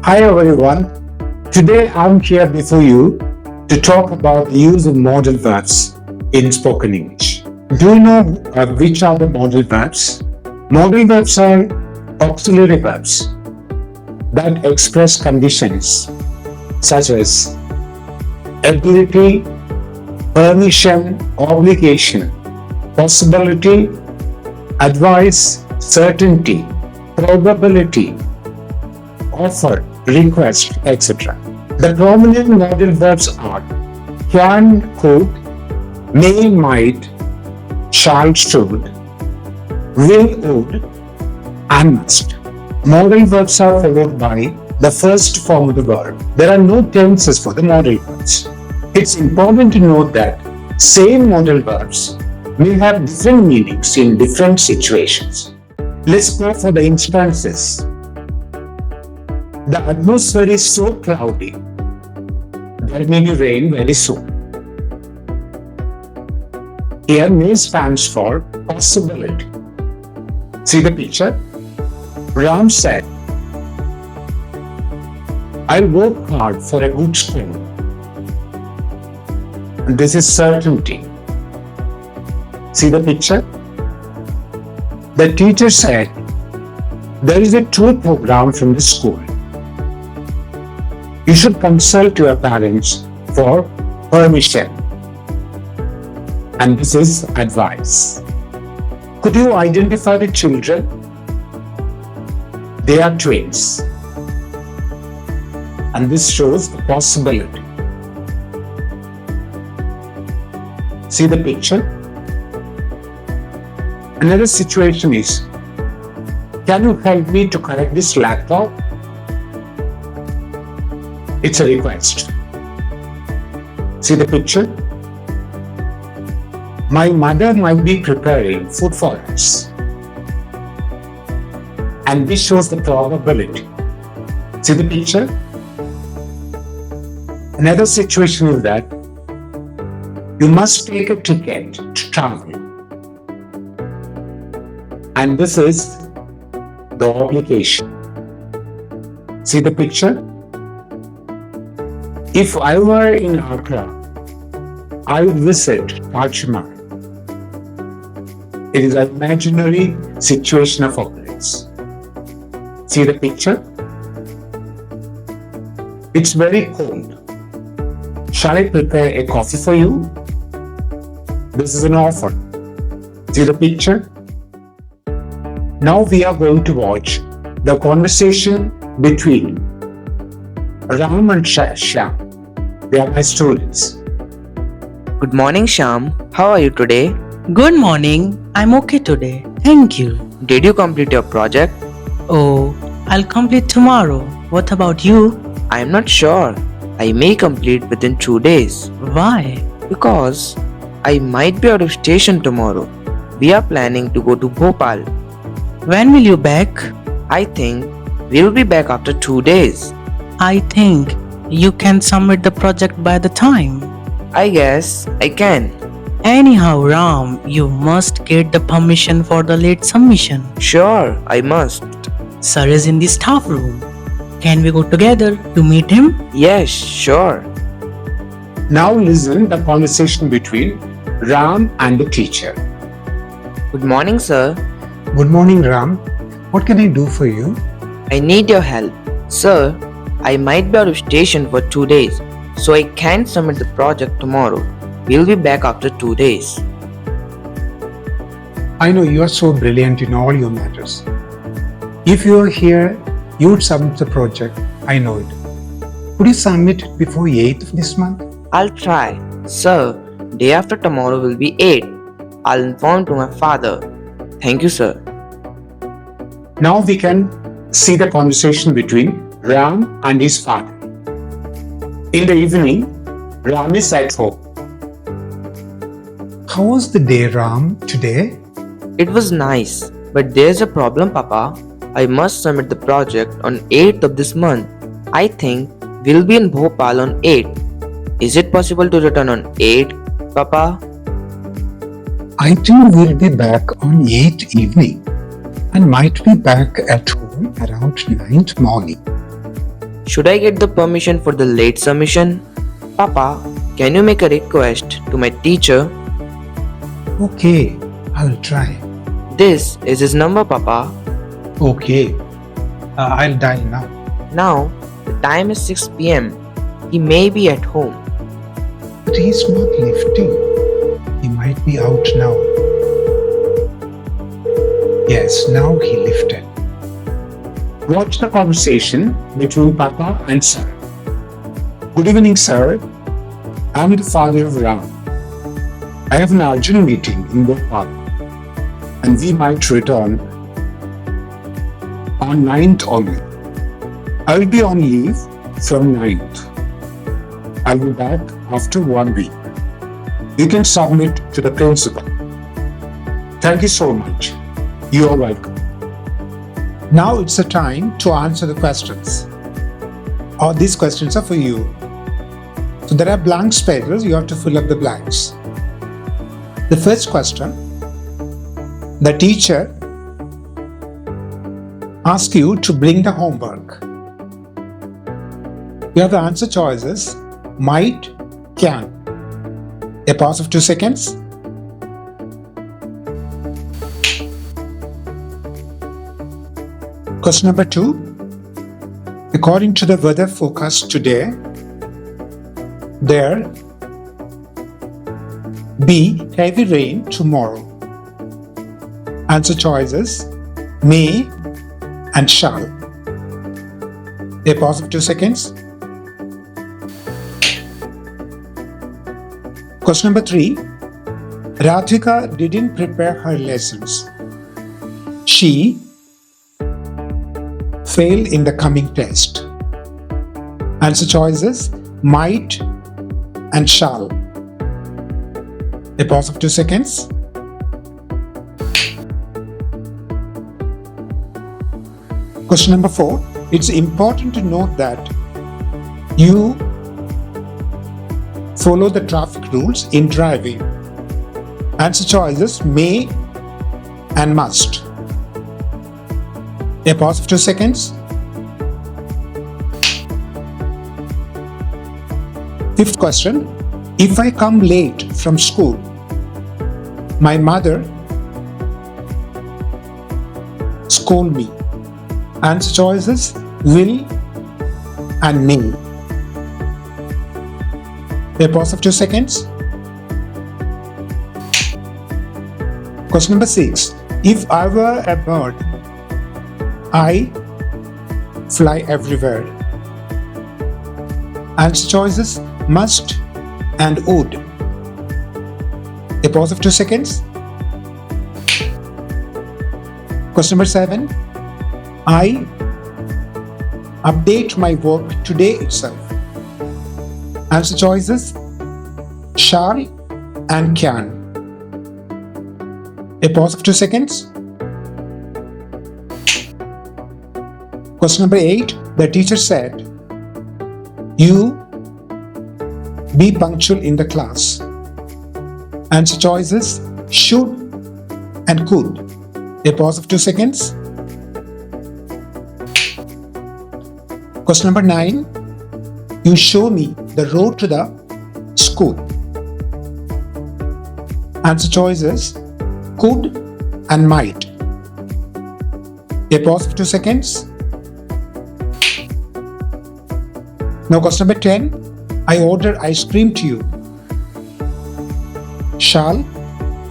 Hi everyone. Today I'm here before you to talk about the use of modal verbs in spoken English. Do you know which are the modal verbs? Modal verbs are auxiliary verbs that express conditions such as ability, permission, obligation, possibility, advice, certainty, probability, offer, request, etc. The prominent modal verbs are can, could, may, might, shall, should, will, would, and must. Modal verbs are followed by the first form of the verb. There are no tenses for the modal verbs. It's important to note that same modal verbs may have different meanings in different situations. Let's go for the instances. The atmosphere is so cloudy. There may be rain very soon. Here may stands for possibility. See the picture? Ram said, I'll work hard for a good score. And this is certainty. See the picture? The teacher said, there is a tour program from the school. You should consult your parents for permission. And this is advice. Could you identify the children? They are twins. And this shows the possibility. See the picture? Another situation is, can you help me to connect this laptop? It's a request. See the picture? My mother might be preparing food for us. And this shows the probability. See the picture? Another situation is that you must take a ticket to travel. And this is the obligation. See the picture? If I were in Accra, I would visit Taj Mahal. It is an imaginary situation of occurrence. See the picture? It's very cold. Shall I prepare a coffee for you? This is an offer. See the picture? Now we are going to watch the conversation between Ram and Shyam. They are my students. Good morning, Shyam. How are you today? Good morning. I'm okay today. Thank you. Did you complete your project? Oh, I'll complete tomorrow. What about you? I am not sure. I may complete within 2 days. Why? Because I might be out of station tomorrow. We are planning to go to Bhopal. When will you back? I think we will be back after 2 days. I think you can submit the project by the time. I guess I can. Anyhow, Ram, you must get the permission for the late submission. Sure, I must. Sir is in the staff room. Can we go together to meet him? Yes, sure. Now listen the conversation between Ram and the teacher. Good morning, sir. Good morning, Ram. What can I do for you? I need your help. Sir, I might be out of station for 2 days, so I can't submit the project tomorrow. We'll be back after 2 days. I know you are so brilliant in all your matters. If you are here, you would submit the project. I know it. Could you submit it before 8th of this month? I'll try. Sir, day after tomorrow will be 8. I'll inform to my father. Thank you, sir. Now we can see the conversation between Ram and his father. In the evening, Ram is at home. How was the day, Ram, today? It was nice, but there's a problem, Papa. I must submit the project on 8th of this month. I think we'll be in Bhopal on 8th. Is it possible to return on 8th, Papa? I think we'll be back on 8th evening and might be back at home around 9th morning. Should I get the permission for the late submission? Papa, can you make a request to my teacher? Okay, I'll try. This is his number, Papa. Okay, I'll dial now. Now, the time is 6 pm. He may be at home. But he's not lifting. He might be out now. Yes, now he lifted. Watch the conversation between Papa and Sir. Good evening, sir. I'm the father of Ram. I have an urgent meeting in Bhopal, and we might return on 9th only. I'll be on leave from 9th. I'll be back after 1 week. You can submit to the principal. Thank you so much. You are welcome. Now it's the time to answer the questions. Or these questions are for you. So there are blank spaces, you have to fill up the blanks. The first question, the teacher asks you to bring the homework. You have the answer choices, might, can. A pause of 2 seconds. Question number 2. According to the weather forecast today, there be heavy rain tomorrow. Answer choices, may and shall. A pause of 2 seconds. Question number 3. Radhika didn't prepare her lessons. She failed in the coming test. Answer choices, might and shall. A pause of 2 seconds. Question number 4. It's important to note that you follow the traffic rules in driving. Answer choices, may and must. A pause of 2 seconds. Fifth question. If I come late from school, my mother scold me. Answer choices, will and may. A pause of 2 seconds. Question number 6. If I were a bird, I fly everywhere. Answer choices, must and would. A pause of 2 seconds. Question number 7. I update my work today itself. Answer choices, shall and can. A pause of 2 seconds. Question number 8. The teacher said, you be punctual in the class. Answer choices, should and could. A pause of 2 seconds. Question number 9. You show me the road to the school. Answer choices, could and might. A pause of 2 seconds. Now question number 10. I order ice cream to you. Shall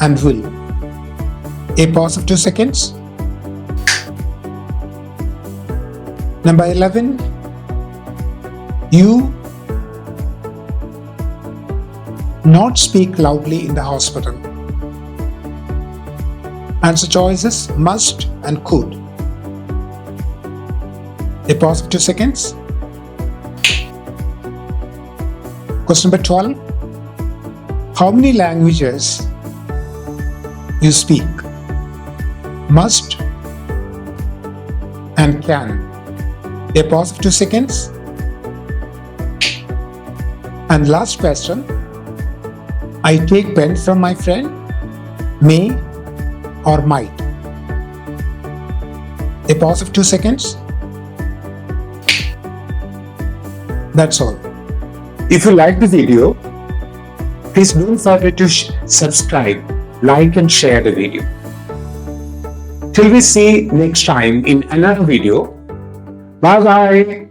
and will. A pause of 2 seconds. Number 11. You not speak loudly in the hospital. Answer choices, must and could. A pause of 2 seconds. Question number 12. How many languages you speak? Must and can. A pause of 2 seconds. And last question. I take pen from my friend. May or might. A pause of 2 seconds. That's all. If you like the video, please don't forget to subscribe, like and share the video. Till we see next time in another video. Bye bye.